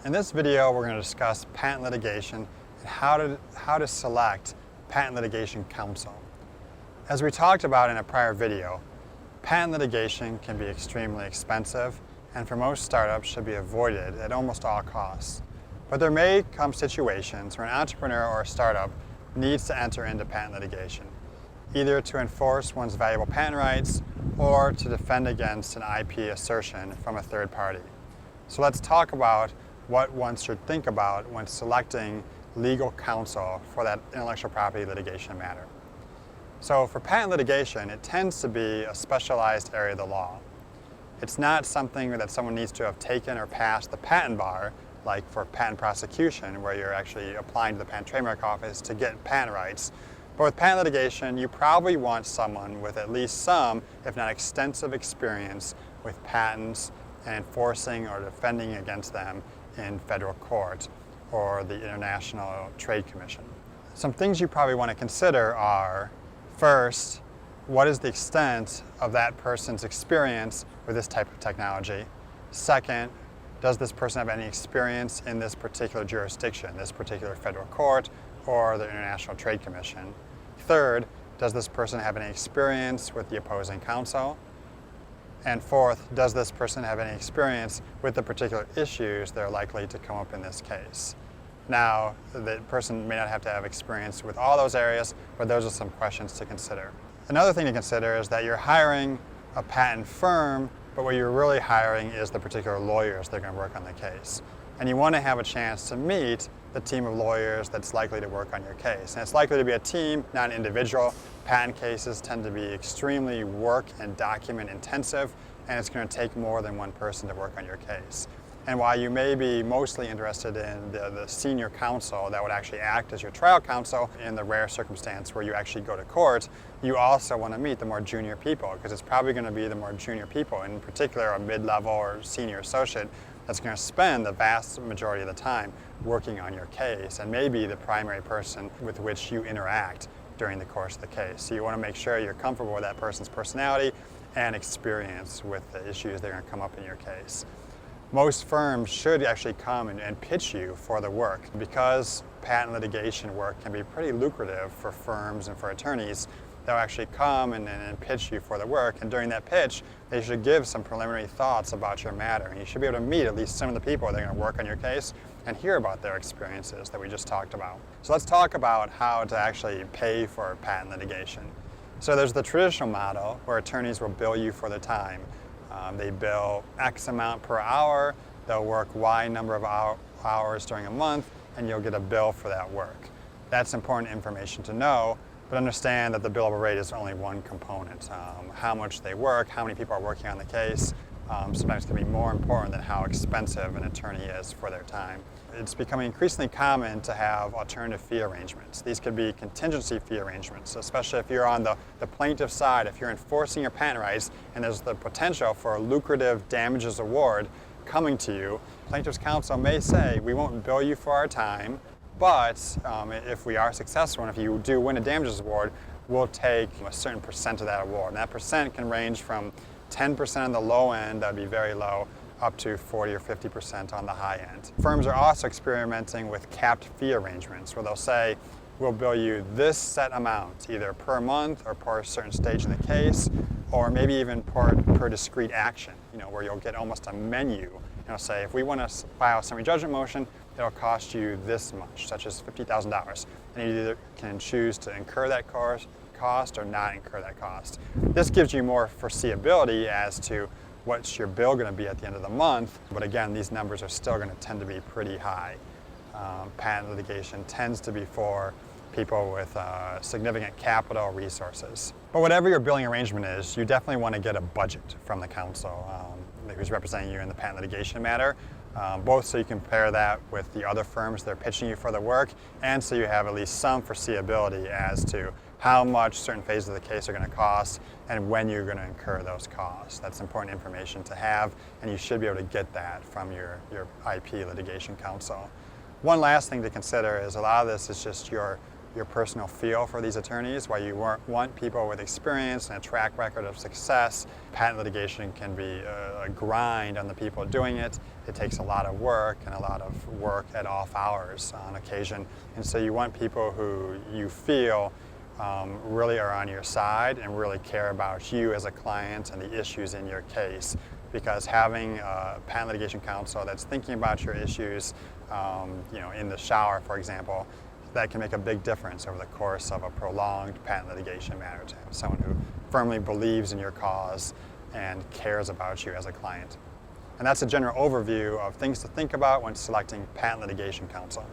In this video, we're going to discuss patent litigation and how to select patent litigation counsel. As we talked about in a prior video, patent litigation can be extremely expensive and for most startups should be avoided at almost all costs. But there may come situations where an entrepreneur or a startup needs to enter into patent litigation, either to enforce one's valuable patent rights or to defend against an IP assertion from a third party. So let's talk about what one should think about when selecting legal counsel for that intellectual property litigation matter. So for patent litigation, it tends to be a specialized area of the law. It's not something that someone needs to have taken or passed the patent bar, like for patent prosecution, where you're actually applying to the Patent Trademark Office to get patent rights. But with patent litigation, you probably want someone with at least some, if not extensive, experience with patents and enforcing or defending against them in federal court or the International Trade Commission. Some things you probably want to consider are, first, what is the extent of that person's experience with this type of technology? Second, does this person have any experience in this particular jurisdiction, this particular federal court or the International Trade Commission? Third, does this person have any experience with the opposing counsel? And fourth, does this person have any experience with the particular issues that are likely to come up in this case? Now, the person may not have to have experience with all those areas, but those are some questions to consider. Another thing to consider is that you're hiring a patent firm, but what you're really hiring is the particular lawyers that are going to work on the case. And you want to have a chance to meet the team of lawyers that's likely to work on your case. And it's likely to be a team, not an individual. Patent cases tend to be extremely work and document intensive, and it's going to take more than one person to work on your case. And while you may be mostly interested in the senior counsel that would actually act as your trial counsel in the rare circumstance where you actually go to court, you also want to meet the more junior people, because it's probably going to be the more junior people, in particular a mid-level or senior associate, that's going to spend the vast majority of the time working on your case and maybe the primary person with which you interact during the course of the case. So you want to make sure you're comfortable with that person's personality and experience with the issues that are going to come up in your case. Most firms should actually come and pitch you for the work. Because patent litigation work can be pretty lucrative for firms and for attorneys, they'll actually come and pitch you for the work, and during that pitch, they should give some preliminary thoughts about your matter, and you should be able to meet at least some of the people that are going to work on your case and hear about their experiences that we just talked about. So let's talk about how to actually pay for patent litigation. So there's the traditional model where attorneys will bill you for the time. They bill X amount per hour, they'll work Y number of hours during a month, and you'll get a bill for that work. That's important information to know, but understand that the billable rate is only one component. How much they work, how many people are working on the case, sometimes can be more important than how expensive an attorney is for their time. It's becoming increasingly common to have alternative fee arrangements. These could be contingency fee arrangements, especially if you're on the plaintiff side, if you're enforcing your patent rights and there's the potential for a lucrative damages award coming to you. Plaintiff's counsel may say, we won't bill you for our time, but if we are successful and if you do win a damages award, we'll take a certain percent of that award. And that percent can range from 10% on the low end, that would be very low, up to 40 or 50% on the high end. Firms are also experimenting with capped fee arrangements where they'll say, we'll bill you this set amount, either per month or per certain stage in the case, or maybe even per discrete action, where you'll get almost a menu. Say, if we want to file a summary judgment motion, it'll cost you this much, such as $50,000. And you either can choose to incur that cost or not incur that cost. This gives you more foreseeability as to what's your bill going to be at the end of the month, but again, these numbers are still going to tend to be pretty high. Patent litigation tends to be for people with significant capital resources. But whatever your billing arrangement is, you definitely want to get a budget from the counsel who's representing you in the patent litigation matter, both so you can compare that with the other firms that are pitching you for the work, and so you have at least some foreseeability as to how much certain phases of the case are going to cost and when you're going to incur those costs. That's important information to have, and you should be able to get that from your IP litigation counsel. One last thing to consider is a lot of this is just your your personal feel for these attorneys, why you want people with experience and a track record of success. Patent litigation can be a grind on the people doing it. It takes a lot of work and a lot of work at off hours on occasion. And so you want people who you feel really are on your side and really care about you as a client and the issues in your case. Because having patent litigation counsel that's thinking about your issues, in the shower, for example, that can make a big difference over the course of a prolonged patent litigation matter. To have someone who firmly believes in your cause and cares about you as a client. And that's a general overview of things to think about when selecting patent litigation counsel.